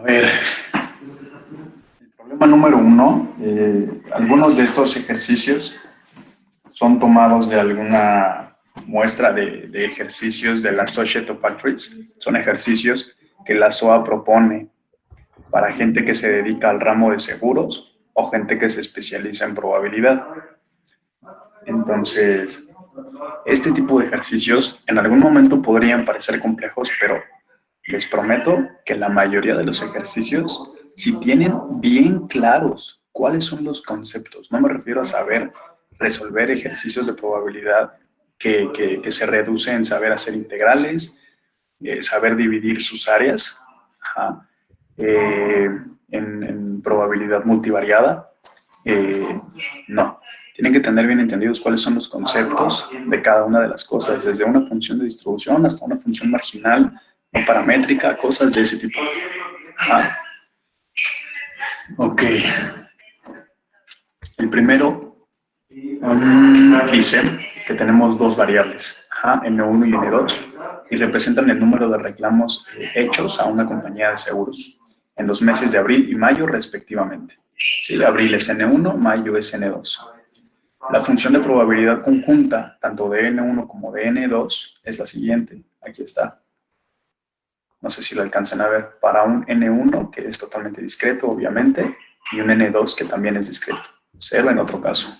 A ver, el problema número uno, algunos de estos ejercicios son tomados de alguna muestra de ejercicios de la Associated Factories. Son ejercicios que la SOA propone para gente que se dedica al ramo de seguros o gente que se especializa en probabilidad. Entonces, este tipo de ejercicios en algún momento podrían parecer complejos, pero les prometo que la mayoría de los ejercicios, si tienen bien claros cuáles son los conceptos, no me refiero a saber resolver ejercicios de probabilidad que se reduce en saber hacer integrales, saber dividir sus áreas, ajá, en probabilidad multivariada. No, tienen que tener bien entendidos cuáles son los conceptos de cada una de las cosas, desde una función de distribución hasta una función marginal, no paramétrica, cosas de ese tipo. Ajá. Ok. El primero dice que tenemos dos variables, N1 y N2, y representan el número de reclamos hechos a una compañía de seguros en los meses de abril y mayo respectivamente. Sí, abril es N1, mayo es N2. La función de probabilidad conjunta, tanto de N1 como de N2, es la siguiente. Aquí está. No sé si lo alcanzan a ver. Para un N1, que es totalmente discreto, obviamente, y un N2, que también es discreto. 0 en otro caso.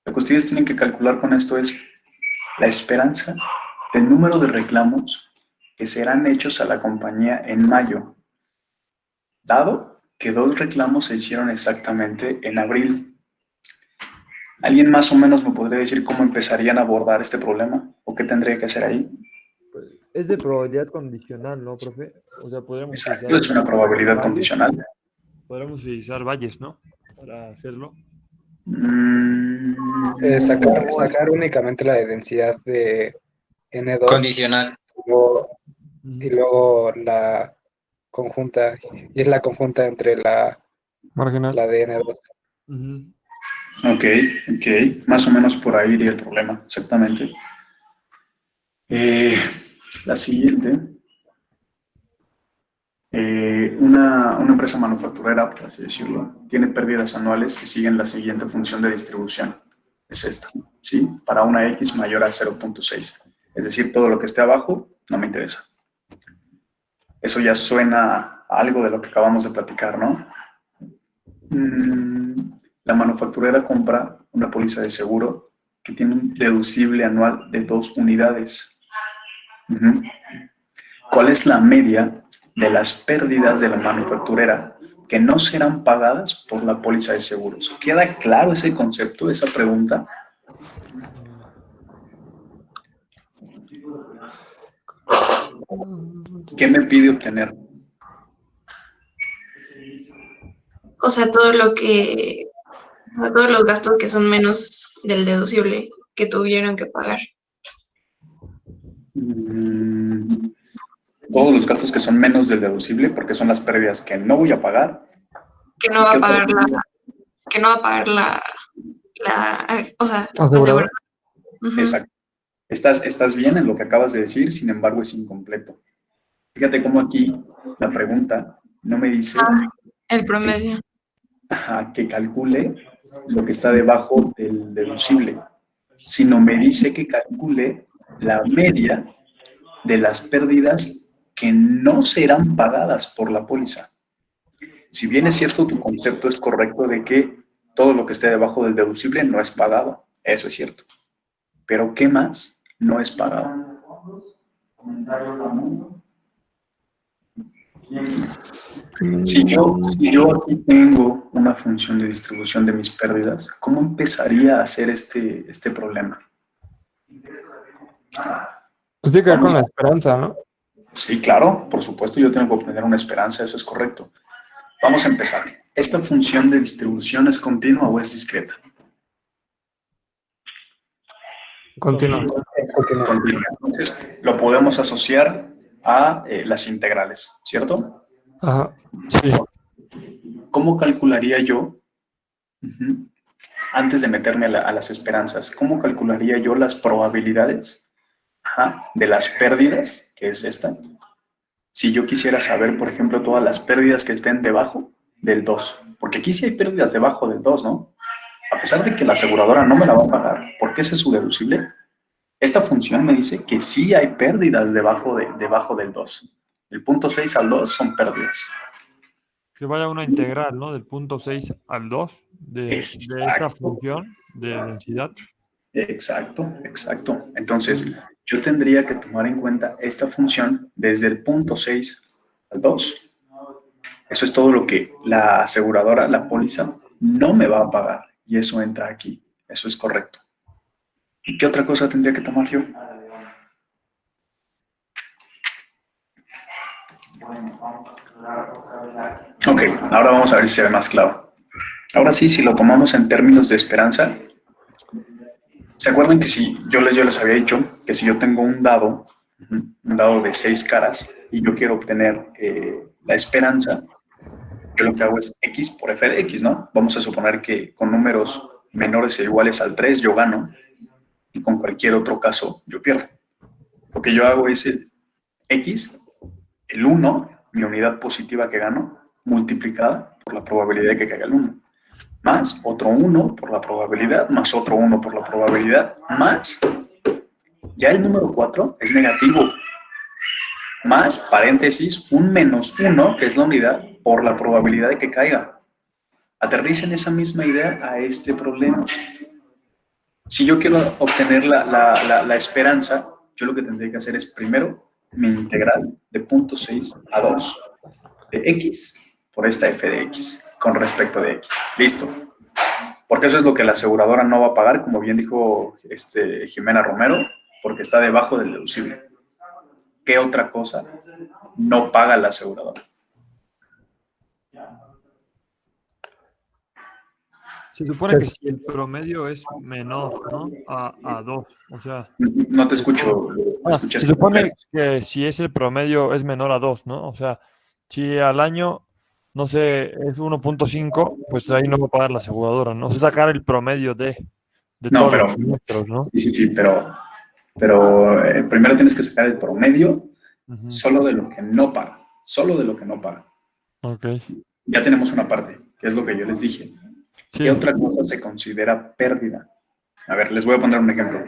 Lo que ustedes tienen que calcular con esto es la esperanza del número de reclamos que serán hechos a la compañía en mayo, dado que 2 reclamos se hicieron exactamente en abril. ¿Alguien más o menos me podría decir cómo empezarían a abordar este problema? ¿O qué tendría que hacer ahí? Pues es de probabilidad condicional, ¿no, profe? O sea, podríamos Exacto, utilizar es una probabilidad valles. condicional. Podríamos utilizar valles, ¿no? Para hacerlo. Mm, Sacar únicamente la de densidad de N2 Condicional. y luego la conjunta, y es la conjunta entre la Marginal. de N2. Ok, más o menos por ahí iría el problema, exactamente. La siguiente, una empresa manufacturera, por así decirlo, tiene pérdidas anuales que siguen la siguiente función de distribución. Es esta, ¿sí? Para una X mayor a 0.6. Es decir, todo lo que esté abajo no me interesa. Eso ya suena a algo de lo que acabamos de platicar, ¿no? La manufacturera compra una póliza de seguro que tiene un deducible anual de 2 unidades. ¿Cuál es la media de las pérdidas de la manufacturera que no serán pagadas por la póliza de seguros? ¿Queda claro ese concepto, esa pregunta? ¿Qué me pide obtener? O sea, todos los gastos que son menos del deducible que tuvieron que pagar. Todos los gastos que son menos del deducible, porque son las pérdidas que no voy a pagar. Que no va a pagar o sea, ¿Asegurador? Exacto. Estás bien en lo que acabas de decir, sin embargo es incompleto. Fíjate cómo aquí la pregunta no me dice el promedio. Que calcule lo que está debajo del deducible, sino me dice que calcule la media de las pérdidas que no serán pagadas por la póliza. Si bien es cierto, tu concepto es correcto de que todo lo que esté debajo del deducible no es pagado, eso es cierto. Pero ¿qué más no es pagado? Si yo aquí tengo una función de distribución de mis pérdidas, ¿cómo empezaría a hacer este problema? Pues tiene que ver con la esperanza, ¿no? Sí, claro, por supuesto, yo tengo que obtener una esperanza, eso es correcto. Vamos a empezar. ¿Esta función de distribución es continua o es discreta? Continúa. Continua. Entonces, lo podemos asociar a las integrales, ¿cierto? Ajá. Sí. ¿Cómo calcularía yo, antes de meterme a las esperanzas, cómo calcularía yo las probabilidades de las pérdidas, que es esta, si yo quisiera saber, por ejemplo, todas las pérdidas que estén debajo del 2, porque aquí sí hay pérdidas debajo del 2, ¿no? A pesar de que la aseguradora no me la va a pagar, porque ese es su deducible, esta función me dice que sí hay pérdidas debajo del 2. El punto 6 al 2 son pérdidas. Que vaya una integral, ¿no? Del punto 6 al 2 de esta Exacto, función de densidad. exacto. Entonces, yo tendría que tomar en cuenta esta función desde el punto 6 al 2. Eso es todo lo que la aseguradora, la póliza, no me va a pagar. Y eso entra aquí. Eso es correcto. ¿Y qué otra cosa tendría que tomar yo? Ok, ahora vamos a ver si se ve más claro. Ahora sí, si lo tomamos en términos de esperanza, ¿se acuerdan que si yo les había dicho que si yo tengo un dado de 6 caras y yo quiero obtener la esperanza, yo lo que hago es x por f de x, ¿no? Vamos a suponer que con números menores o iguales al 3 yo gano y con cualquier otro caso yo pierdo. Lo que yo hago es el x, el 1, mi unidad positiva que gano, multiplicada por la probabilidad de que caiga el 1, más otro 1 por la probabilidad, más otro 1 por la probabilidad, más, ya el número 4 es negativo, más, paréntesis, un menos 1, que es la unidad, por la probabilidad de que caiga. Aterricen esa misma idea a este problema. Si yo quiero obtener la esperanza, yo lo que tendría que hacer es primero mi integral de 0.6 a 2 de x por esta f de x con respecto de x. Listo. Porque eso es lo que la aseguradora no va a pagar, como bien dijo Jimena Romero, porque está debajo del deducible. ¿Qué otra cosa no paga la aseguradora? Se supone que si el promedio es menor, ¿no? A 2, o sea... No te escucho. Se supone que si es el promedio es menor a 2, ¿no? O sea, si al año, no sé, es 1.5, pues ahí no va a pagar la aseguradora, ¿no? O sea, sacar el promedio de No, todos pero los siniestros, ¿no? sí, pero primero tienes que sacar el promedio solo de lo que no paga. Solo de lo que no paga. Ok. Ya tenemos una parte, que es lo que yo les dije. Sí. ¿Qué otra cosa se considera pérdida? A ver, les voy a poner un ejemplo.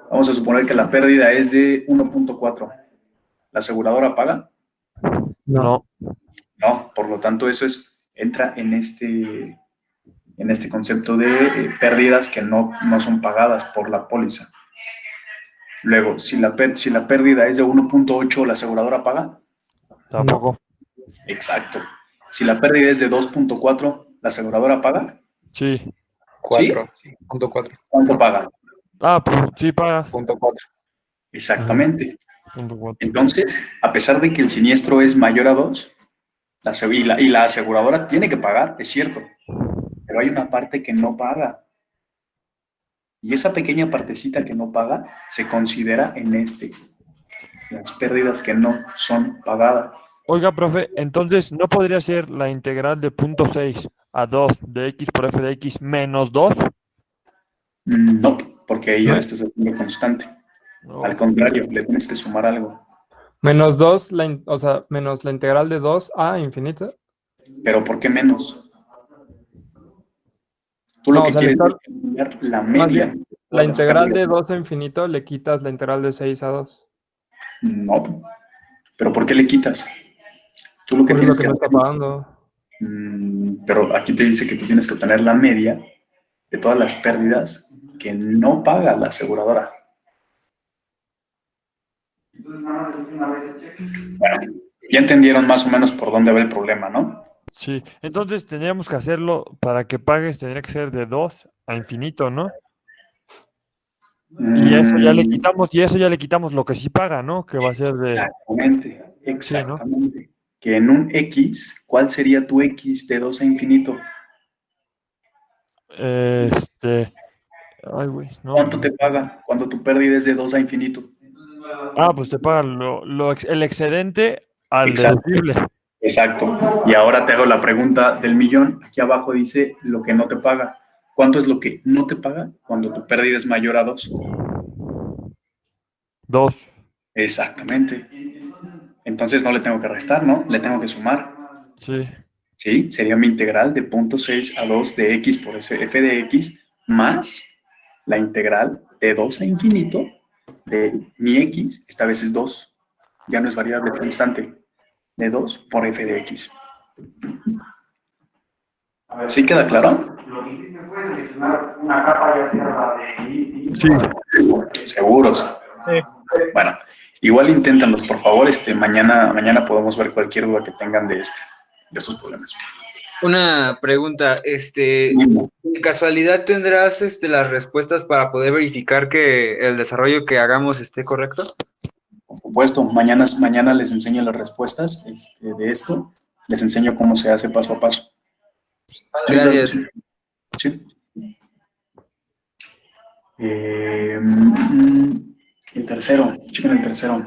Vamos a suponer que la pérdida es de 1.4. ¿La aseguradora paga? No. No, por lo tanto eso entra en este concepto de pérdidas que no son pagadas por la póliza. Luego, si la pérdida es de 1.8, ¿la aseguradora paga? Tampoco. Exacto. Si la pérdida es de 2.4, ¿la aseguradora paga? Sí. 4, ¿sí? Punto 4. ¿Cuánto paga? Pues sí paga. Punto 4. Exactamente. Punto 4. Entonces, a pesar de que el siniestro es mayor a 2, y la aseguradora tiene que pagar, es cierto, pero hay una parte que no paga. Y esa pequeña partecita que no paga se considera en las pérdidas que no son pagadas. Oiga, profe, entonces, ¿no podría ser la integral de 0.6 a 2 de x por f de x menos 2? No, porque ahí ya le estás haciendo constante. No. Al contrario, le tienes que sumar algo. Menos 2, o sea, menos la integral de 2 a infinito. ¿Pero por qué menos? Tú lo No, que o sea, quieres es cambiar la más media. bien, la integral de 2 a infinito le quitas la integral de 6 a 2. No, pero ¿por qué le quitas? Tú lo que Por eso tienes que que no está hacer, pagando. pero aquí te dice que tú tienes que obtener la media de todas las pérdidas que no paga la aseguradora. Bueno, ya entendieron más o menos por dónde va el problema, ¿no? Sí, entonces tendríamos que hacerlo para que pagues, tendría que ser de 2 a infinito, ¿no? Y eso ya le quitamos lo que sí paga, ¿no? Que va a ser de... Exactamente. Sí, ¿no? Que en un X, ¿cuál sería tu X de 2 a infinito? Ay, güey, no. ¿Cuánto te paga cuando tu pérdida es de 2 a infinito? Pues te pagan el excedente al Exacto. deducible. Exacto. Y ahora te hago la pregunta del millón. Aquí abajo dice lo que no te paga. ¿Cuánto es lo que no te paga cuando tu pérdida es mayor a 2? 2. Exactamente. Entonces no le tengo que restar, ¿no? Le tengo que sumar. Sí. ¿Sí? Sería mi integral de 0.6 a 2 de x por f de x más la integral de 2 a infinito de mi x, esta vez es 2. Ya no es variable, es constante. De 2 por f de x. ¿Sí queda claro? Lo que hiciste fue seleccionar una capa ya sea la de... Sí. Seguros. Sí. Bueno, igual inténtanlos, por favor. Mañana podemos ver cualquier duda que tengan de estos problemas. Una pregunta, ¿de casualidad tendrás las respuestas para poder verificar que el desarrollo que hagamos esté correcto? Por supuesto, mañana les enseño las respuestas de esto. Les enseño cómo se hace paso a paso. Gracias. Sí. El tercero, chequen el tercero.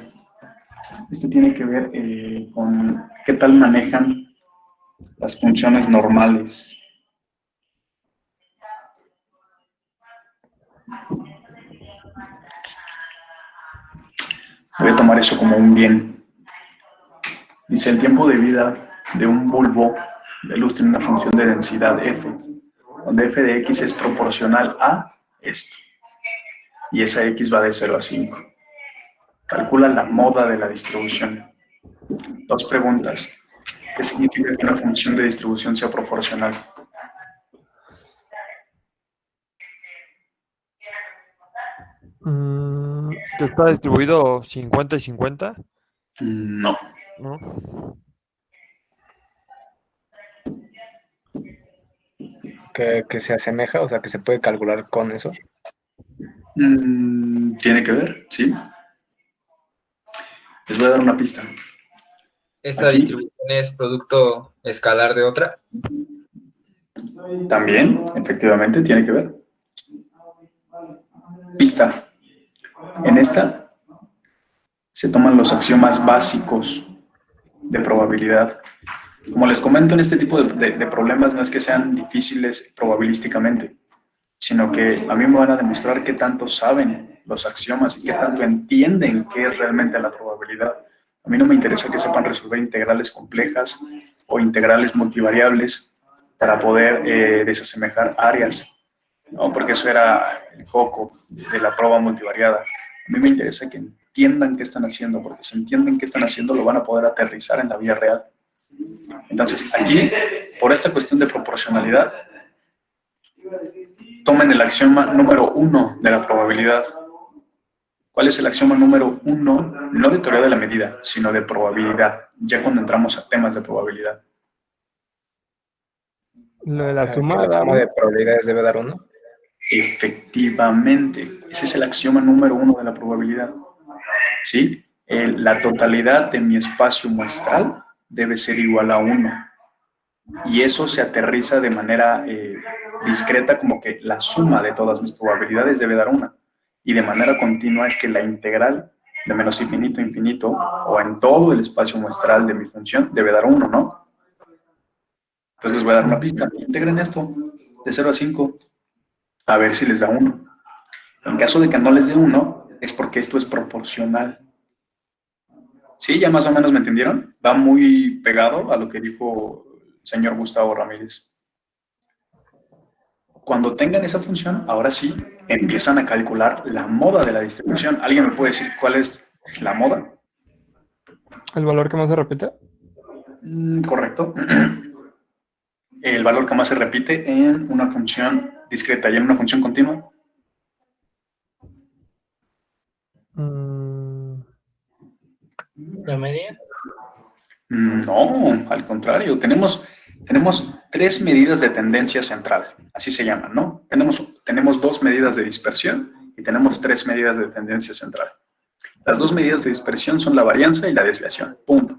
Este tiene que ver con qué tal manejan las funciones normales. Voy a tomar eso como un bien. Dice, el tiempo de vida de un bulbo de luz tiene una función de densidad f, donde f de x es proporcional a esto. Y esa x va de 0 a 5. Calcula la moda de la distribución. 2 preguntas. ¿Qué significa que una función de distribución sea proporcional? ¿Que está distribuido 50 y 50? No. ¿No? Que se asemeja, o sea, que se puede calcular con eso. Tiene que ver, sí. Les voy a dar una pista. ¿Esta Aquí. distribución es producto escalar de otra? También, efectivamente, tiene que ver. Pista. En esta se toman los axiomas básicos de probabilidad. Como les comento, en este tipo de problemas no es que sean difíciles probabilísticamente, sino que a mí me van a demostrar qué tanto saben los axiomas y qué tanto entienden qué es realmente la probabilidad. A mí no me interesa que sepan resolver integrales complejas o integrales multivariables para poder desasemejar áreas, ¿no? Porque eso era el coco de la prueba multivariada. A mí me interesa que entiendan qué están haciendo, porque si entienden qué están haciendo, lo van a poder aterrizar en la vida real. Entonces, aquí, por esta cuestión de proporcionalidad, tomen el axioma número 1 de la probabilidad. ¿Cuál es el axioma número 1? No de teoría de la medida, sino de probabilidad, ya cuando entramos a temas de probabilidad. Lo de la Que suma, la suma de probabilidades debe dar 1. Efectivamente, ese es el axioma número 1 de la probabilidad. ¿Sí? La totalidad de mi espacio muestral debe ser igual a 1. Y eso se aterriza de manera discreta como que la suma de todas mis probabilidades debe dar 1. Y de manera continua es que la integral de menos infinito a infinito o en todo el espacio muestral de mi función debe dar 1, ¿no? Entonces les voy a dar una pista. Integren esto de 0 a 5 a ver si les da 1. En caso de que no les dé 1 es porque esto es proporcional. ¿Sí? ¿Ya más o menos me entendieron? Va muy pegado a lo que dijo el señor Gustavo Ramírez. Cuando tengan esa función, ahora sí, empiezan a calcular la moda de la distribución. ¿Alguien me puede decir cuál es la moda? ¿el valor que más se repite? Correcto. El valor que más se repite en una función discreta y en una función continua. ¿La media? No, al contrario. Tenemos 3 medidas de tendencia central, así se llaman, ¿no? Tenemos 2 medidas de dispersión y tenemos 3 medidas de tendencia central. Las 2 medidas de dispersión son la varianza y la desviación, punto.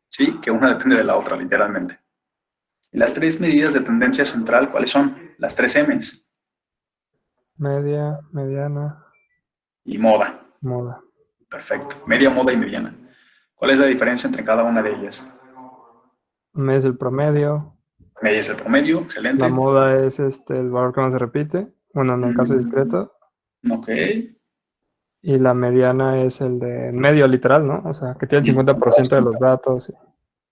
¿Sí? Que una depende de la otra, literalmente. Y las 3 medidas de tendencia central, ¿cuáles son? Las 3 M's. Media, mediana, Y moda. moda. Perfecto. Media, moda y mediana. ¿Cuál es la diferencia entre cada una de ellas? Media es el promedio. Media es el promedio, excelente. La moda es el valor que más se repite. Bueno, en el caso discreto. Ok. Y la mediana es el de en medio, literal, ¿no? O sea, que tiene el 50% de los datos.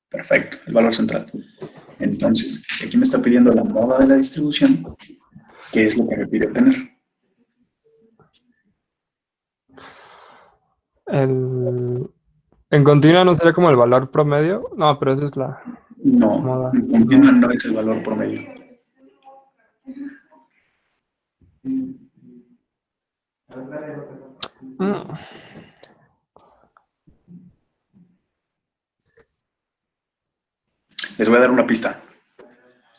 Perfecto, el valor central. Entonces, si aquí me está pidiendo la moda de la distribución, ¿qué es lo que me pide obtener? En continua no sería como el valor promedio. No, pero esa es la No, moda. en continua no es el valor promedio. Mm. Les voy a dar una pista.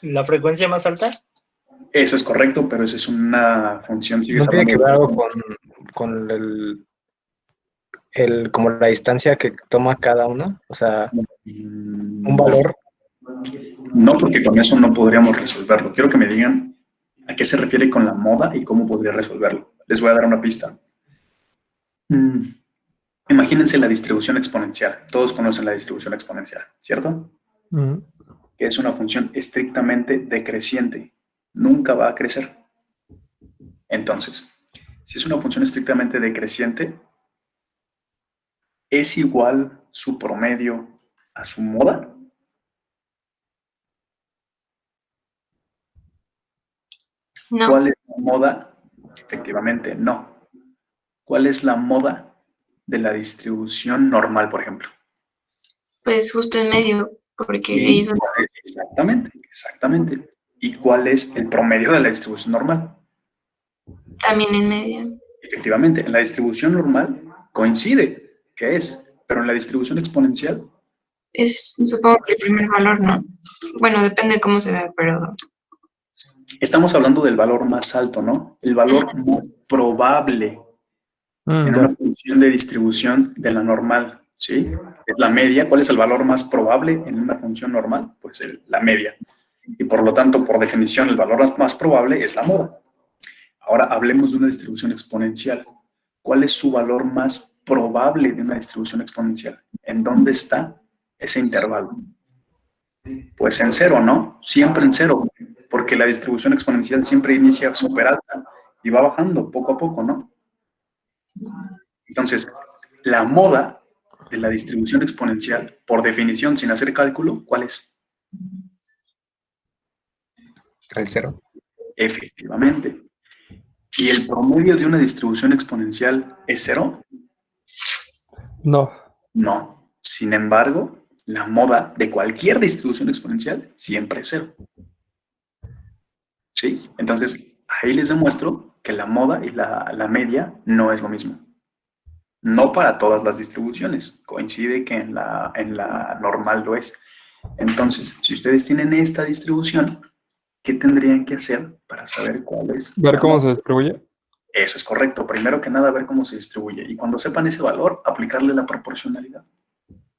¿La frecuencia más alta? Eso es correcto, pero esa es una función. ¿No tiene que ver algo con como la distancia que toma cada uno? O sea, un valor. No, porque con eso no podríamos resolverlo. Quiero que me digan a qué se refiere con la moda y cómo podría resolverlo. Les voy a dar una pista. Imagínense la distribución exponencial. Todos conocen la distribución exponencial, ¿cierto? Mm. Que es una función estrictamente decreciente. Nunca va a crecer. Entonces, si es una función estrictamente decreciente, ¿es igual su promedio a su moda? No, ¿Cuál es la moda? Efectivamente, no. ¿Cuál es la moda de la distribución normal, por ejemplo? pues justo en medio, porque Sí, ahí es donde exactamente. ¿Y cuál es el promedio de la distribución normal? también en medio. Efectivamente, en la distribución normal coincide, que es, pero en la distribución exponencial, Es, supongo que el primer valor, ¿no? Bueno, depende de cómo se vea, pero estamos hablando del valor más alto, ¿no? El valor más probable en Ya. una función de distribución de la normal, ¿sí? Es la media. ¿Cuál es el valor más probable en una función normal? Pues la media. Y por lo tanto, por definición, el valor más probable es la moda. Ahora hablemos de una distribución exponencial. ¿Cuál es su valor más probable de una distribución exponencial? ¿En dónde está ese intervalo? Pues en cero, ¿no? Siempre en cero, porque la distribución exponencial siempre inicia súper alta y va bajando poco a poco, ¿no? Entonces, la moda de la distribución exponencial, por definición, sin hacer cálculo, ¿cuál es? El cero. Efectivamente. ¿Y el promedio de una distribución exponencial es cero? No. No. Sin embargo, la moda de cualquier distribución exponencial siempre es cero. ¿Sí? Entonces, ahí les demuestro que la moda y la media no es lo mismo. No para todas las distribuciones. Coincide que en la normal lo es. Entonces, si ustedes tienen esta distribución, ¿qué tendrían que hacer para saber cuál es? Ver la cómo moda? se distribuye. Eso es correcto. Primero que nada, ver cómo se distribuye. Y cuando sepan ese valor, aplicarle la proporcionalidad.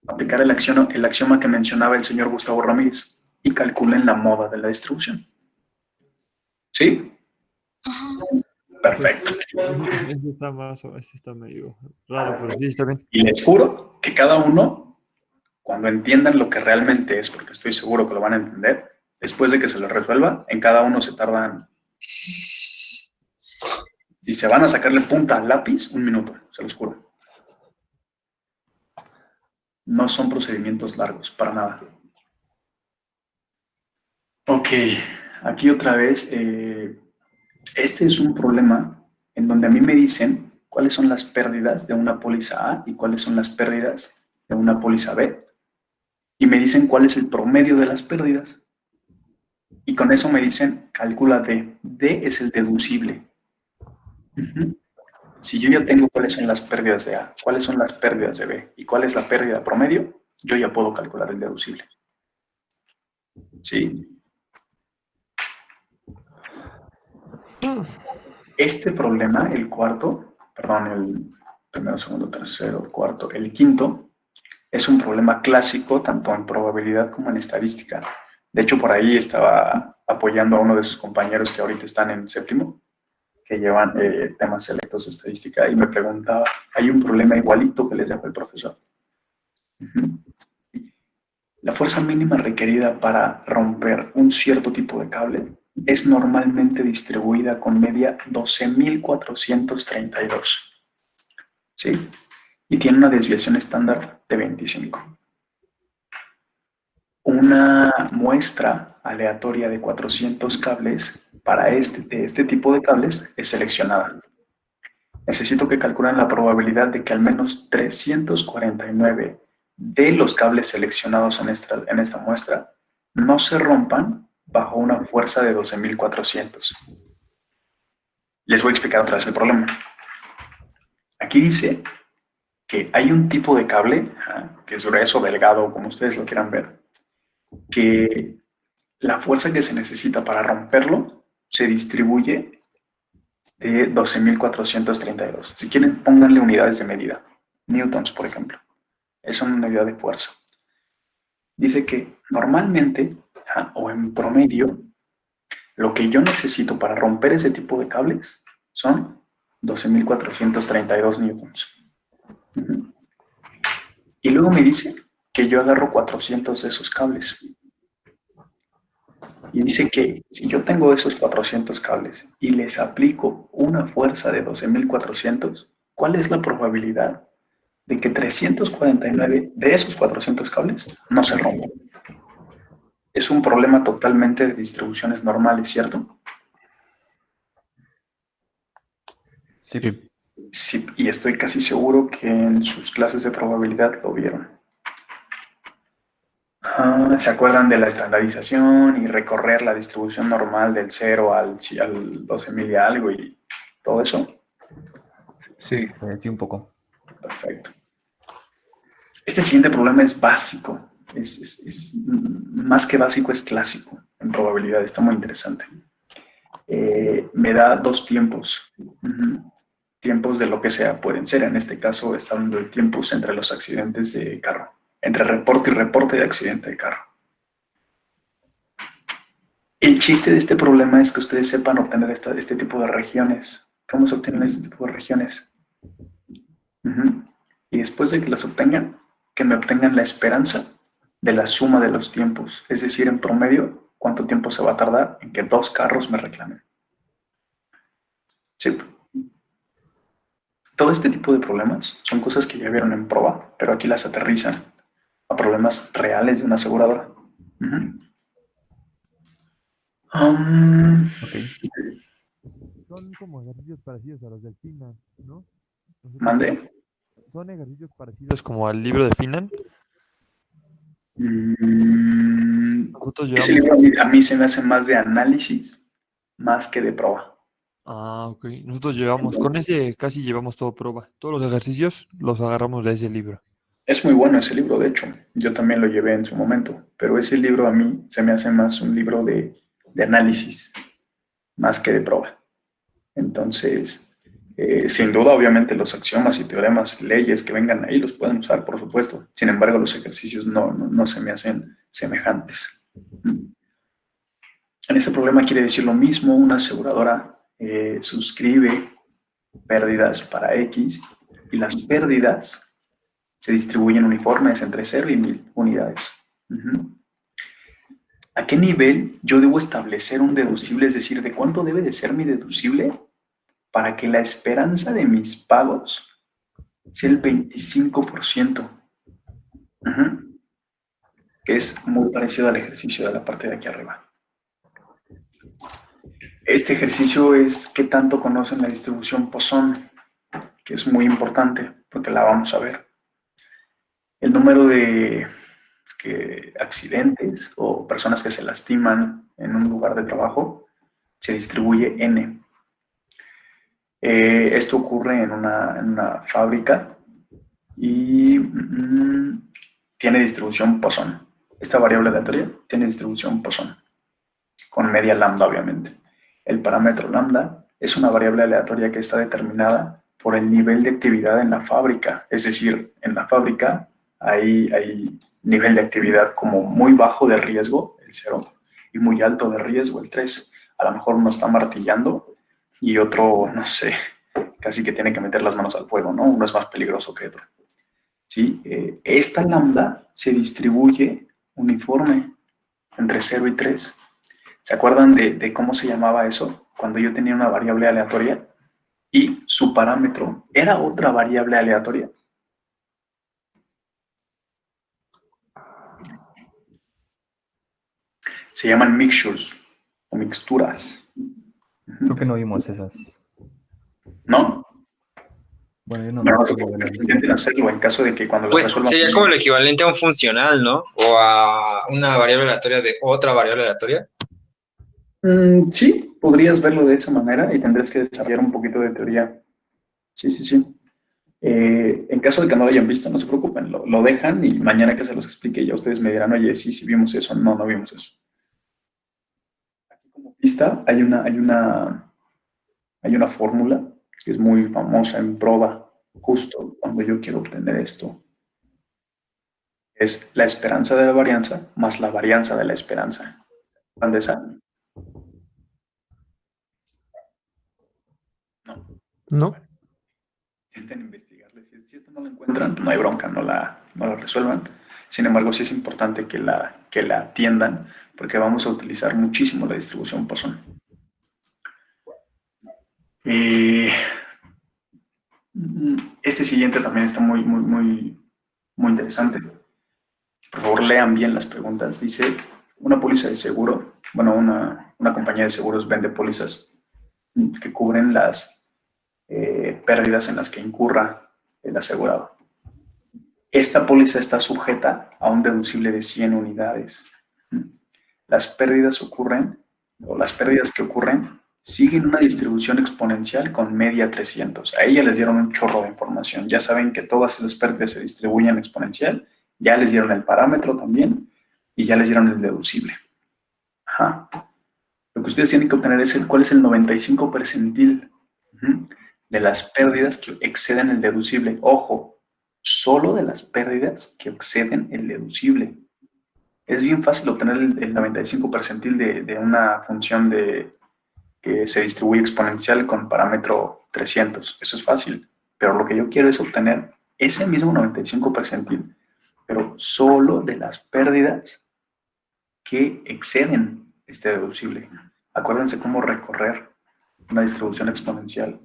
Aplicar el axioma que mencionaba el señor Gustavo Ramírez y calculen la moda de la distribución. ¿Sí? Perfecto. Ese está medio raro, pero sí está bien. Y les juro que cada uno, cuando entiendan lo que realmente es, porque estoy seguro que lo van a entender, después de que se lo resuelva, en cada uno se tardan, si se van a sacarle punta al lápiz, 1 minuto, se los juro. No son procedimientos largos, para nada. Ok, aquí otra vez, este es un problema en donde a mí me dicen cuáles son las pérdidas de una póliza A y cuáles son las pérdidas de una póliza B. Y me dicen cuál es el promedio de las pérdidas. Y con eso me dicen, calcula D. D es el deducible. Si yo ya tengo cuáles son las pérdidas de A, cuáles son las pérdidas de B y cuál es la pérdida promedio, yo ya puedo calcular el deducible. ¿Sí? Este problema, el cuarto, perdón, el primero, segundo, tercero, cuarto, el quinto, es un problema clásico tanto en probabilidad como en estadística. De hecho, por ahí estaba apoyando a uno de sus compañeros que ahorita están en séptimo, que llevan temas selectos de estadística, y me preguntaba, hay un problema igualito que les dejó el profesor. La fuerza mínima requerida para romper un cierto tipo de cable es normalmente distribuida con media 12.432. ¿sí? Y tiene una desviación estándar de 25. Una muestra aleatoria de 400 cables para este tipo de cables es seleccionada. Necesito que calculen la probabilidad de que al menos 349 de los cables seleccionados en esta muestra no se rompan bajo una fuerza de 12.400. Les voy a explicar otra vez el problema. Aquí dice que hay un tipo de cable, que es grueso, delgado, como ustedes lo quieran ver, que la fuerza que se necesita para romperlo se distribuye de 12.432. Si quieren, pónganle unidades de medida. Newtons, por ejemplo. Es una unidad de fuerza. Dice que normalmente, o en promedio, lo que yo necesito para romper ese tipo de cables son 12.432 newtons. Y luego me dice que yo agarro 400 de esos cables. Y dice que si yo tengo esos 400 cables y les aplico una fuerza de 12.400, ¿cuál es la probabilidad de que 349 de esos 400 cables no se rompan? Es un problema totalmente de distribuciones normales, ¿cierto? Sí. Sí, y estoy casi seguro que en sus clases de probabilidad lo vieron. ¿Se acuerdan de la estandarización y recorrer la distribución normal del 0 al 12.000 y algo y todo eso? Sí. Sí, un poco. Perfecto. Este siguiente problema es básico. Es más que básico, es clásico en probabilidad. Está muy interesante. Me da dos tiempos. Tiempos de lo que sea pueden ser. En este caso está hablando de tiempos entre los accidentes de carro. Entre reporte y reporte de accidente de carro. El chiste de este problema es que ustedes sepan obtener este tipo de regiones. ¿Cómo se obtienen este tipo de regiones? Y después de que las obtengan, que me obtengan la esperanza de la suma de los tiempos. Es decir, en promedio, cuánto tiempo se va a tardar en que dos carros me reclamen. Sí. Todo este tipo de problemas son cosas que ya vieron en prueba, pero aquí las aterrizan a problemas reales de una aseguradora. Son como ejercicios parecidos a los del Finan, ¿no? ¿Mande? Son ejercicios parecidos como al libro de Finan. Nosotros Ese llevamos... libro a mí se me hace más de análisis, más que de prueba. Ah, ok. Nosotros llevamos, con ese casi llevamos todo prueba. Todos los ejercicios los agarramos de ese libro. Es muy bueno ese libro, de hecho. Yo también lo llevé en su momento, pero ese libro a mí se me hace más un libro de análisis, más que de prueba. Entonces, sin duda, obviamente, los axiomas y teoremas, leyes que vengan ahí los pueden usar, por supuesto. Sin embargo, los ejercicios no se me hacen semejantes. En este problema quiere decir lo mismo. Una aseguradora suscribe pérdidas para X y las pérdidas se distribuyen uniformes entre 0 y 1.000 unidades. ¿A qué nivel yo debo establecer un deducible? Es decir, ¿de cuánto debe de ser mi deducible para que la esperanza de mis pagos sea el 25%? Que es muy parecido al ejercicio de la parte de aquí arriba. Este ejercicio es qué tanto conocen la distribución Poisson, que es muy importante porque la vamos a ver. El número de accidentes o personas que se lastiman en un lugar de trabajo se distribuye N. Esto ocurre en una fábrica y tiene distribución Poisson. Esta variable aleatoria tiene distribución Poisson, con media lambda, obviamente. El parámetro lambda es una variable aleatoria que está determinada por el nivel de actividad en la fábrica. Es decir, en la fábrica hay nivel de actividad como muy bajo de riesgo, el 0, y muy alto de riesgo, el 3. A lo mejor uno está martillando y otro, no sé, casi que tiene que meter las manos al fuego, ¿no? Uno es más peligroso que otro. ¿Sí? Esta lambda se distribuye uniforme entre 0 y 3. ¿Se acuerdan de cómo se llamaba eso? Cuando yo tenía una variable aleatoria y su parámetro era otra variable aleatoria. Se llaman mixtures o mixturas. Creo que no vimos esas. ¿No? Bueno, yo no Bueno, me no se acuerdo de preocupen, las intenten hacerlo en caso de que cuando lo Pues resuelvan. sería como el equivalente a un funcional, ¿no? O a una variable aleatoria de otra variable aleatoria. Sí, podrías verlo de esa manera y tendrías que desarrollar un poquito de teoría. Sí, sí, sí. En caso de que no lo hayan visto, no se preocupen, lo dejan y mañana que se los explique ya ustedes me dirán, oye, sí, sí vimos eso, no, no vimos eso. Aquí como pista hay una fórmula que es muy famosa en prueba, justo cuando yo quiero obtener esto. Es la esperanza de la varianza más la varianza de la esperanza. ¿Cuál de esa? No. ¿No? Intenten investigarle. Si esto no lo encuentran, no hay bronca, no la resuelvan. Sin embargo, sí es importante que la atiendan porque vamos a utilizar muchísimo la distribución Poisson. Este siguiente también está muy, muy, muy, muy interesante. Por favor, lean bien las preguntas. Dice, una póliza de seguro, bueno, una compañía de seguros vende pólizas que cubren las pérdidas en las que incurra el asegurado. Esta póliza está sujeta a un deducible de 100 unidades. Las pérdidas que ocurren siguen una distribución exponencial con media 300. A ella les dieron un chorro de información. Ya saben que todas esas pérdidas se distribuyen exponencial. Ya les dieron el parámetro también y ya les dieron el deducible. Ajá. Lo que ustedes tienen que obtener es cuál es el 95 percentil de las pérdidas que exceden el deducible. Ojo, solo de las pérdidas que exceden el deducible. Es bien fácil obtener el 95 percentil de una función que se distribuye exponencial con parámetro 300. Eso es fácil. Pero lo que yo quiero es obtener ese mismo 95 percentil, pero solo de las pérdidas que exceden este deducible. Acuérdense cómo recorrer una distribución exponencial.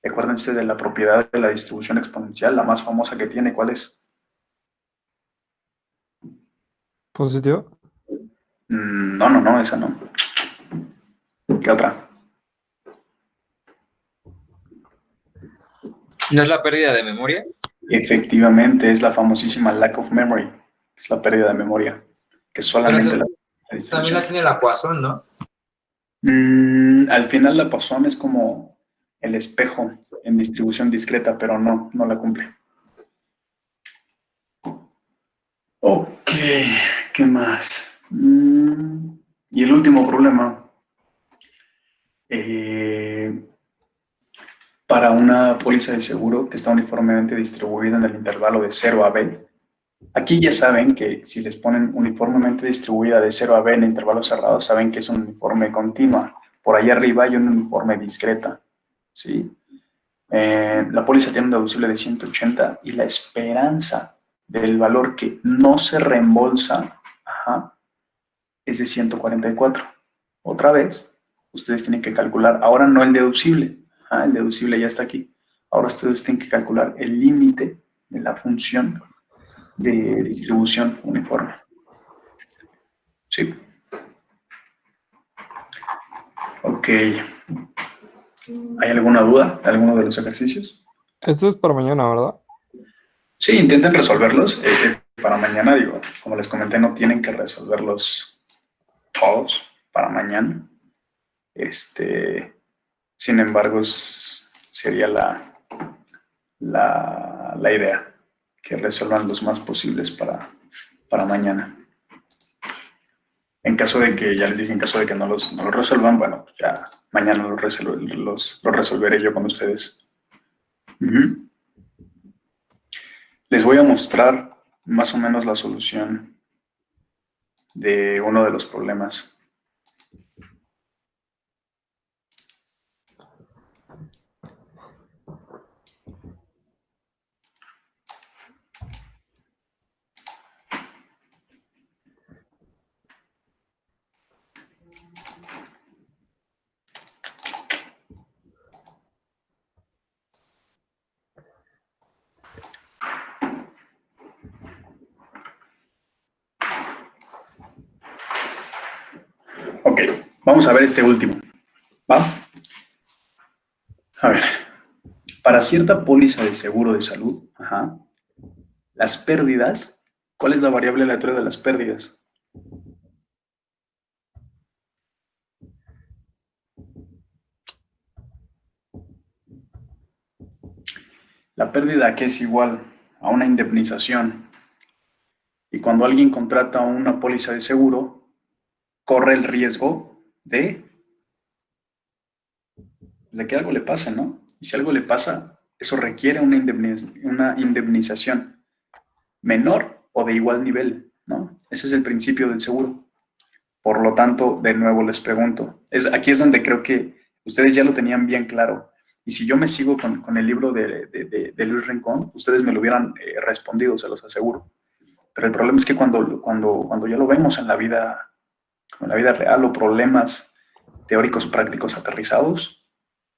Acuérdense de la propiedad de la distribución exponencial, la más famosa que tiene. ¿Cuál es? ¿Positivo? No, esa no. ¿Qué otra? ¿No es la pérdida de memoria? Efectivamente, es la famosísima lack of memory. Es la pérdida de memoria, que solamente Pero la también distribución. la tiene la Poisson, ¿no? Al final la Poisson es como el espejo en distribución discreta, pero no la cumple. Ok, ¿qué más? Y el último problema. Para una póliza de seguro que está uniformemente distribuida en el intervalo de 0 a B. Aquí ya saben que si les ponen uniformemente distribuida de 0 a B en intervalos cerrados, saben que es un uniforme continua. Por ahí arriba hay un uniforme discreta. ¿Sí? La póliza tiene un deducible de 180 y la esperanza del valor que no se reembolsa es de 144. Otra vez, ustedes tienen que calcular, ahora no el deducible, el deducible ya está aquí. Ahora ustedes tienen que calcular el límite de la función de distribución uniforme. Sí. Ok. ¿Hay alguna duda de alguno de los ejercicios? Esto es para mañana, ¿verdad? Sí, intenten resolverlos. Para mañana, digo, como les comenté, no tienen que resolverlos todos para mañana. Sin embargo, sería la idea, que resuelvan los más posibles para mañana. En caso de que, ya les dije, en caso de que no los resuelvan, bueno, pues ya mañana los resolveré yo con ustedes. Les voy a mostrar más o menos la solución de uno de los problemas. Ok, vamos a ver este último. ¿Va? A ver, para cierta póliza de seguro de salud, las pérdidas, ¿cuál es la variable aleatoria de las pérdidas? La pérdida que es igual a una indemnización. Y cuando alguien contrata una póliza de seguro, corre el riesgo de que algo le pase, ¿no? Y si algo le pasa, eso requiere una indemnización menor o de igual nivel, ¿no? Ese es el principio del seguro. Por lo tanto, de nuevo les pregunto, aquí es donde creo que ustedes ya lo tenían bien claro. Y si yo me sigo con el libro de Luis Rincón, ustedes me lo hubieran respondido, se los aseguro. Pero el problema es que cuando ya lo vemos en la vida real o problemas teóricos prácticos aterrizados,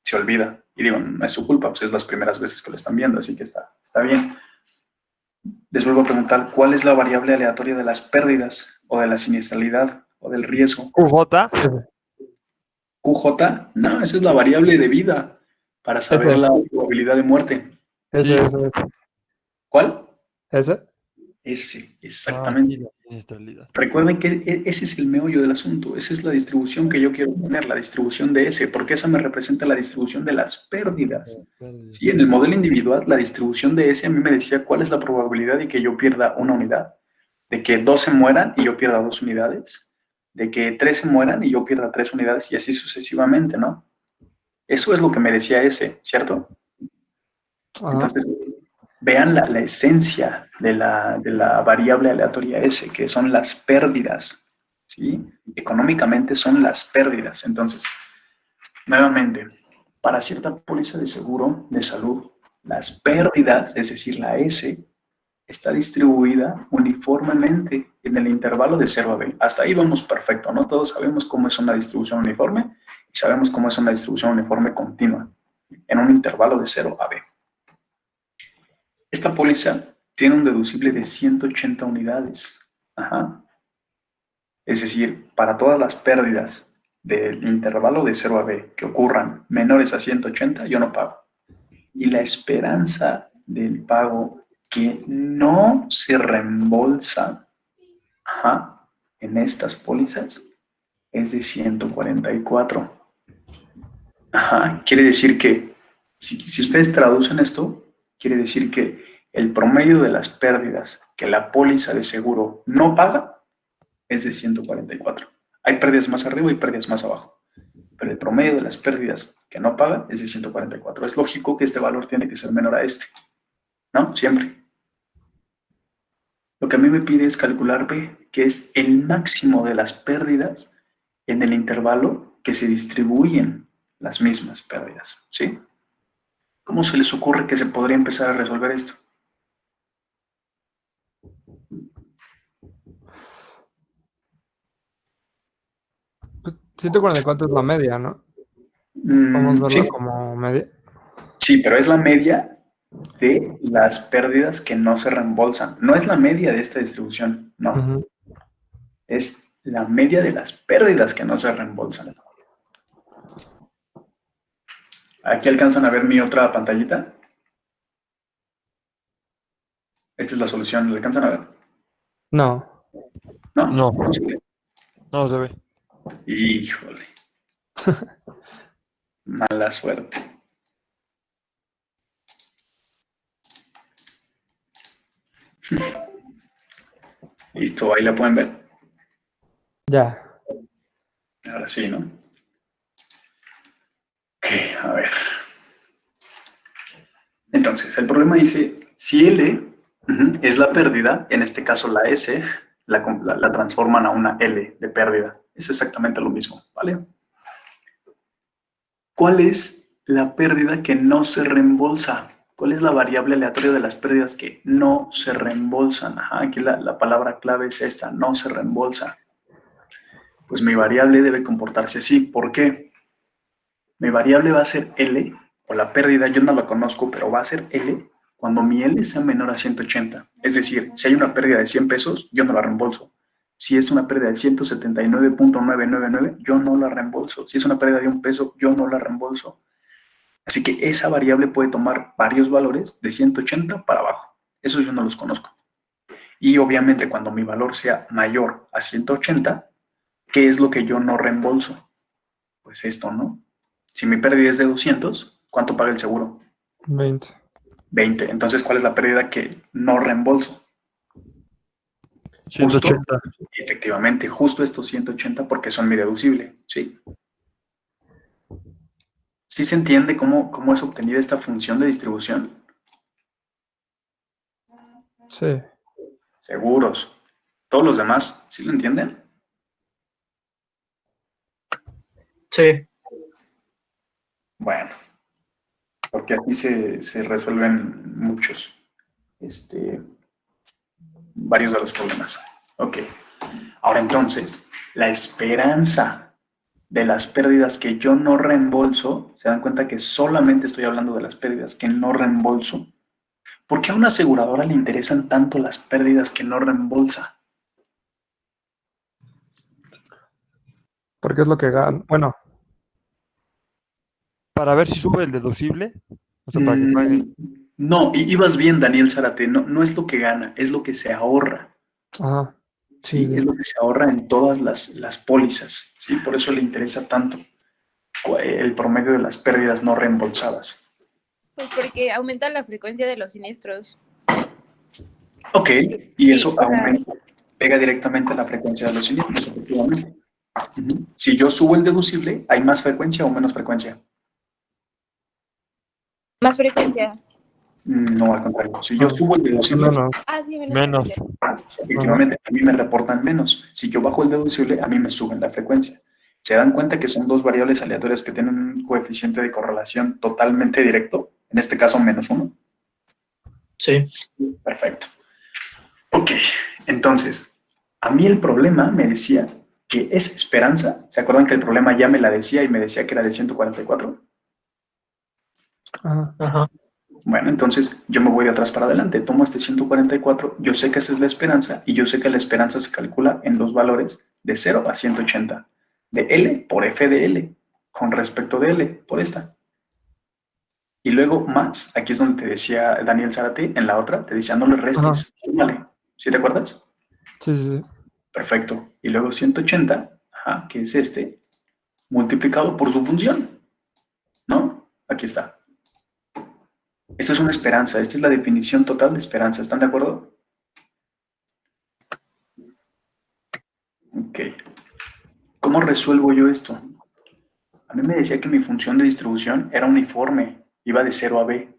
se olvida. Y digo, no es su culpa, pues es las primeras veces que lo están viendo, así que está bien. Les vuelvo a preguntar, ¿cuál es la variable aleatoria de las pérdidas o de la siniestralidad o del riesgo? QJ. QJ, no, esa es la variable de vida para saber la probabilidad de muerte. Ese. ¿Cuál? Ese. Ese, exactamente. La siniestralidad. Recuerden que ese es el meollo del asunto, esa es la distribución que yo quiero poner, la distribución de S, porque esa me representa la distribución de las pérdidas. Sí, en el modelo individual, la distribución de S a mí me decía cuál es la probabilidad de que yo pierda una unidad, de que 12 mueran y yo pierda 2 unidades, de que 13 mueran y yo pierda 3 unidades y así sucesivamente, ¿no? Eso es lo que me decía S, ¿cierto? Ajá. Entonces, vean la esencia de la variable aleatoria S, que son las pérdidas, ¿sí? Económicamente son las pérdidas. Entonces, nuevamente, para cierta póliza de seguro de salud, las pérdidas, es decir, la S, está distribuida uniformemente en el intervalo de 0 a B. Hasta ahí vamos perfecto, ¿no? Todos sabemos cómo es una distribución uniforme y sabemos cómo es una distribución uniforme continua en un intervalo de 0 a B. Esta póliza tiene un deducible de 180 unidades. Es decir, para todas las pérdidas del intervalo de 0 a B que ocurran menores a 180, yo no pago. Y la esperanza del pago que no se reembolsa en estas pólizas es de 144. Quiere decir que, si ustedes traducen esto, quiere decir que el promedio de las pérdidas que la póliza de seguro no paga es de 144. Hay pérdidas más arriba y pérdidas más abajo, pero el promedio de las pérdidas que no paga es de 144. Es lógico que este valor tiene que ser menor a este, ¿no? Siempre. Lo que a mí me pide es calcular B, que es el máximo de las pérdidas en el intervalo que se distribuyen las mismas pérdidas, ¿sí? ¿Cómo se les ocurre que se podría empezar a resolver esto? Pues 144 es la media, ¿no? Vamos a verla como media. Sí, pero es la media de las pérdidas que no se reembolsan. No es la media de esta distribución, no. Es la media de las pérdidas que no se reembolsan. ¿Aquí alcanzan a ver mi otra pantallita? Esta es la solución, ¿la alcanzan a ver? No. ¿No? No. ¿No se ve? No se ve. Híjole. Mala suerte. Listo, ahí la pueden ver. Ya. Ahora sí, ¿no? Ok, a ver. Entonces, el problema dice, si L es la pérdida, en este caso la S, la transforman a una L de pérdida. Es exactamente lo mismo, ¿vale? ¿Cuál es la pérdida que no se reembolsa? ¿Cuál es la variable aleatoria de las pérdidas que no se reembolsan? Aquí la palabra clave es esta, no se reembolsa. Pues mi variable debe comportarse así. ¿Por qué? Mi variable va a ser L, o la pérdida, yo no la conozco, pero va a ser L cuando mi L sea menor a 180. Es decir, si hay una pérdida de 100 pesos, yo no la reembolso. Si es una pérdida de 179.999, yo no la reembolso. Si es una pérdida de $1, yo no la reembolso. Así que esa variable puede tomar varios valores de 180 para abajo. Esos yo no los conozco. Y obviamente cuando mi valor sea mayor a 180, ¿qué es lo que yo no reembolso? Pues esto, ¿no? Si mi pérdida es de 200, ¿cuánto paga el seguro? 20. 20. Entonces, ¿cuál es la pérdida que no reembolso? 180. Efectivamente, justo estos 180 porque son mi deducible, ¿sí? ¿Sí se entiende cómo es obtenida esta función de distribución? Sí. Seguros. ¿Todos los demás sí lo entienden? Sí. Bueno, porque aquí se resuelven varios de los problemas. Ok. Ahora entonces, la esperanza de las pérdidas que yo no reembolso, se dan cuenta que solamente estoy hablando de las pérdidas que no reembolso. ¿Por qué a una aseguradora le interesan tanto las pérdidas que no reembolsa? Porque es lo que gana. Bueno, Para ver si sube el deducible. O sea, para que pague. No, ibas bien, Daniel Zárate. No, no es lo que gana, es lo que se ahorra. ajá. ¿Sí? Sí. Es lo que se ahorra en todas las pólizas. ¿Sí? Por eso le interesa tanto el promedio de las pérdidas no reembolsadas. Pues porque aumenta la frecuencia de los siniestros. Ok, y Sí, eso o sea, aumenta, pega directamente a la frecuencia de los siniestros, efectivamente. Si yo subo el deducible, ¿hay más frecuencia o menos frecuencia? más frecuencia. No, al contrario. Si yo No. subo el deducible, No. Ah, sí, Menos. efectivamente, a mí me reportan menos. Si yo bajo el deducible, a mí me suben la frecuencia. ¿Se dan cuenta que son dos variables aleatorias que tienen un coeficiente de correlación totalmente directo? En este caso, -1. Sí. Perfecto. Ok, entonces, a mí el problema me decía que es esperanza. ¿Se acuerdan que el problema ya me la decía y me decía que era de 144? Ajá. Ajá. Bueno, entonces yo me voy de atrás para adelante, tomo este 144, yo sé que esa es la esperanza y yo sé que la esperanza se calcula en los valores de 0 a 180, de L por F de L, con respecto de L por esta. Y luego más, aquí es donde te decía Daniel Zárate, en la otra, te decía no le restes, súmale. ¿Sí te acuerdas? Sí, sí, sí. Perfecto. Y luego 180, que es este, multiplicado por su función, ¿no? Aquí está. Esto es una esperanza, esta es la definición total de esperanza, ¿están de acuerdo? Ok. ¿Cómo resuelvo yo esto? A mí me decía que mi función de distribución era uniforme, iba de 0 a b.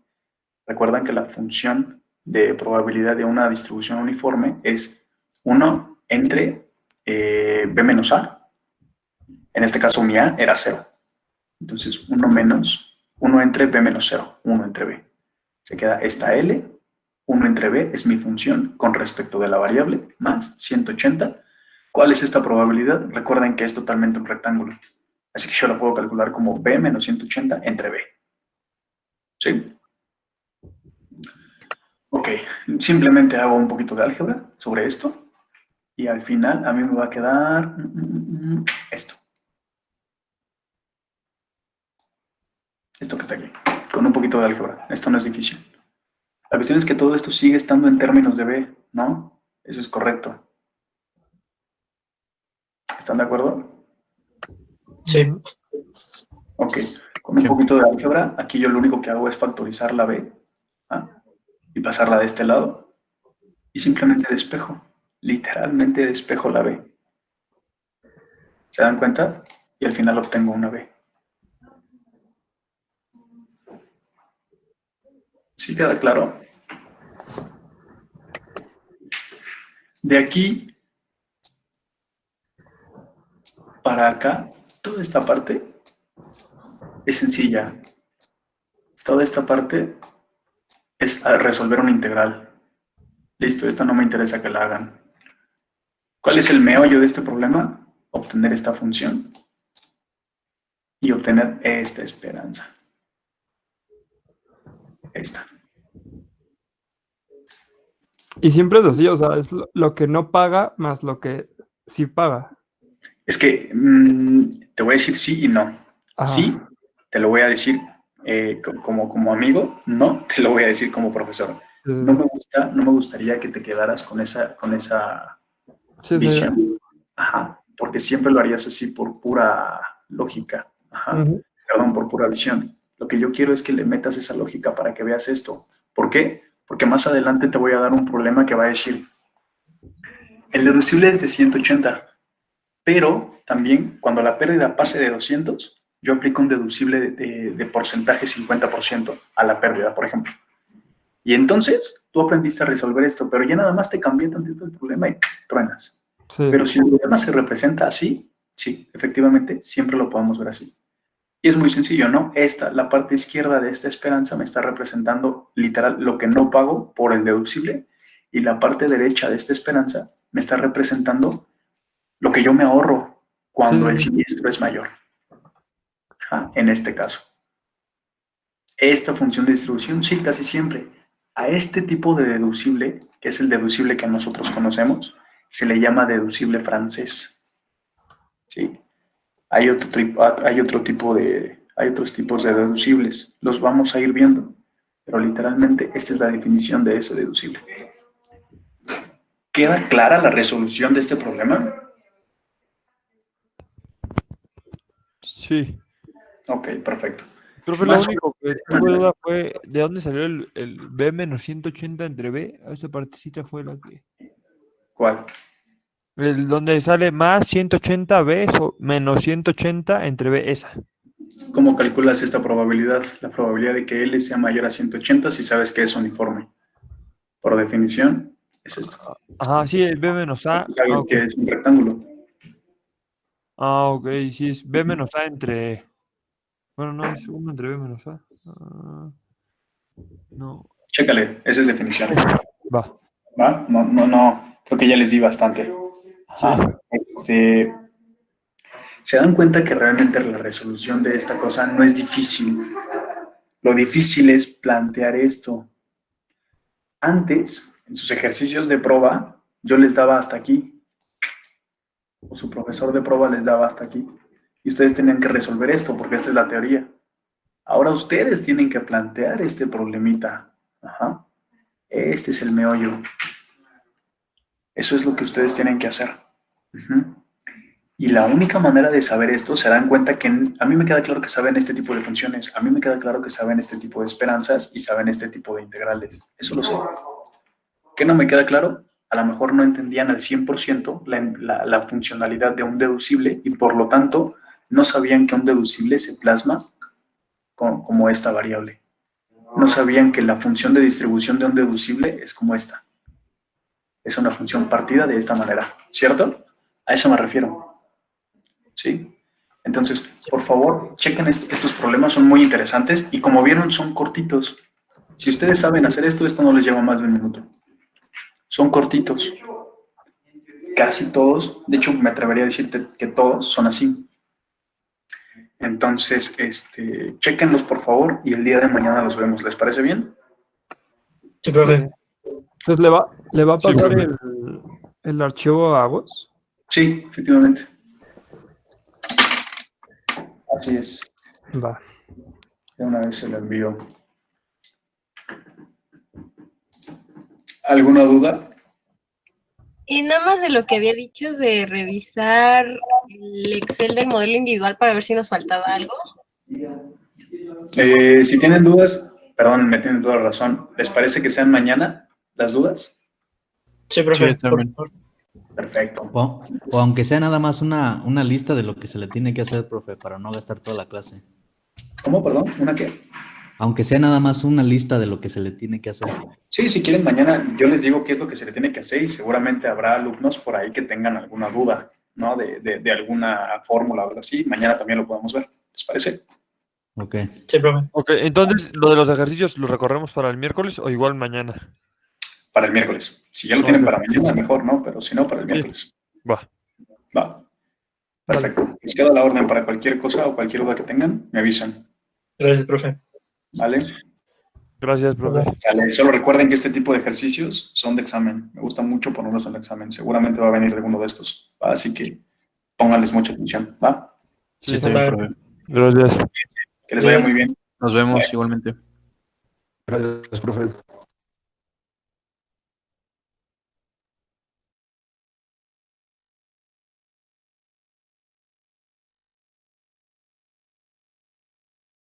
Recuerdan que la función de probabilidad de una distribución uniforme es 1 entre b menos a. En este caso mi a era 0. Entonces 1 entre b menos 0, 1 entre b. Se queda esta L, 1 entre b es mi función con respecto de la variable, más 180. ¿Cuál es esta probabilidad? Recuerden que es totalmente un rectángulo. Así que yo la puedo calcular como b menos 180 entre b. ¿Sí? Ok, simplemente hago un poquito de álgebra sobre esto. Y al final a mí me va a quedar esto. Esto que está aquí, con un poquito de álgebra. Esto no es difícil. La cuestión es que todo esto sigue estando en términos de b, ¿no? Eso es correcto. ¿Están de acuerdo? Sí. Ok, con un poquito de álgebra, aquí yo lo único que hago es factorizar la b y pasarla de este lado y simplemente despejo, literalmente despejo la b. ¿Se dan cuenta? Y al final obtengo una b. ¿Sí queda claro? De aquí para acá, toda esta parte es sencilla. Toda esta parte es resolver una integral. Listo, esta no me interesa que la hagan. ¿Cuál es el meollo de este problema? Obtener esta función y obtener esta esperanza. Esta. Y siempre es así, o sea, es lo que no paga más lo que sí paga. Es que te voy a decir sí y no. Ajá. Sí, te lo voy a decir como amigo, no, te lo voy a decir como profesor. No me gustaría que te quedaras con esa Sí, visión. Ajá, porque siempre lo harías así por pura lógica. Ajá, Ujú. perdón, por pura visión. Lo que yo quiero es que le metas esa lógica para que veas esto. ¿Por qué? Porque más adelante te voy a dar un problema que va a decir, el deducible es de 180, pero también cuando la pérdida pase de 200, yo aplico un deducible de porcentaje 50% a la pérdida, por ejemplo. Y entonces tú aprendiste a resolver esto, pero ya nada más te cambié tantito el problema y truenas. Sí. Pero si el problema se representa así, sí, efectivamente, siempre lo podemos ver así. Y es muy sencillo, ¿no? La parte izquierda de esta esperanza me está representando literal lo que no pago por el deducible, y la parte derecha de esta esperanza me está representando lo que yo me ahorro cuando el siniestro es mayor. Ajá, en este caso. Esta función de distribución, sí, casi siempre. A este tipo de deducible, que es el deducible que nosotros conocemos, se le llama deducible francés. ¿Sí? Hay otros tipos de deducibles. Los vamos a ir viendo. Pero literalmente esta es la definición de ese deducible. ¿Queda clara la resolución de este problema? Sí. Ok, perfecto. Profe, lo único que tuve duda fue de dónde salió el B menos 180 entre B. Esta partecita fue la que. ¿Cuál? El donde sale más 180 B o menos 180 entre B, esa. ¿Cómo calculas esta probabilidad? La probabilidad de que L sea mayor a 180 si sabes que es uniforme. Por definición, es esto. Ajá, sí, el B menos A. Sabes que es un rectángulo. Ok, sí, es B menos A entre. Bueno, no, es 1 entre B menos A. No. Chécale, esa es definición. Va. ¿Va? No. Creo que ya les di bastante. Ajá. Se dan cuenta que realmente la resolución de esta cosa no es difícil. Lo difícil es plantear esto. Antes, en sus ejercicios de prueba, yo les daba hasta aquí. O su profesor de prueba les daba hasta aquí. Y ustedes tenían que resolver esto, porque esta es la teoría. Ahora ustedes tienen que plantear este problemita. Ajá. Este es el meollo. Eso es lo que ustedes tienen que hacer. Y la única manera de saber esto, se dan cuenta que a mí me queda claro que saben este tipo de funciones, a mí me queda claro que saben este tipo de esperanzas y saben este tipo de integrales. Eso lo sé. ¿Qué no me queda claro? A lo mejor no entendían al 100% la funcionalidad de un deducible y por lo tanto no sabían que un deducible se plasma como esta variable. No sabían que la función de distribución de un deducible es como esta. Es una función partida de esta manera, ¿cierto? A eso me refiero. ¿Sí? Entonces, por favor, chequen estos problemas, son muy interesantes y como vieron son cortitos. Si ustedes saben hacer esto no les lleva más de un minuto. Son cortitos. Casi todos, de hecho me atrevería a decirte que todos son así. Entonces, chequenlos por favor y el día de mañana los vemos. ¿Les parece bien? Sí, profe. Entonces, ¿le va a pasar el archivo a vos? Sí, efectivamente. Así es. Va. De una vez se lo envío. ¿Alguna duda? Y nada más de lo que había dicho de revisar el Excel del modelo individual para ver si nos faltaba algo. Si tienen dudas, perdón, me tienen toda la razón. ¿Les parece que sean mañana las dudas? Sí, profe. Sí, también. Perfecto. O aunque sea nada más una lista de lo que se le tiene que hacer, profe, para no gastar toda la clase. ¿Cómo, perdón? ¿Una qué? Aunque sea nada más una lista de lo que se le tiene que hacer. Sí, si quieren mañana yo les digo qué es lo que se le tiene que hacer y seguramente habrá alumnos por ahí que tengan alguna duda, ¿no? De alguna fórmula o algo así. Mañana también lo podemos ver. ¿Les parece? Ok. Sí, profe. Ok, entonces, ¿lo de los ejercicios lo recorremos para el miércoles o igual mañana? Para el miércoles. Si ya lo tienen para mañana, mejor, ¿no? Pero si no, para el miércoles. Va. Perfecto. Les queda la orden para cualquier cosa o cualquier duda que tengan, me avisan. Gracias, profe. ¿Vale? Gracias, profe. Vale, solo recuerden que este tipo de ejercicios son de examen. Me gusta mucho ponerlos en el examen. Seguramente va a venir alguno de estos, ¿va? Así que pónganles mucha atención, ¿va? Sí, está bien, profe. Gracias. Que les vaya muy bien. Nos vemos igualmente. Gracias, profe.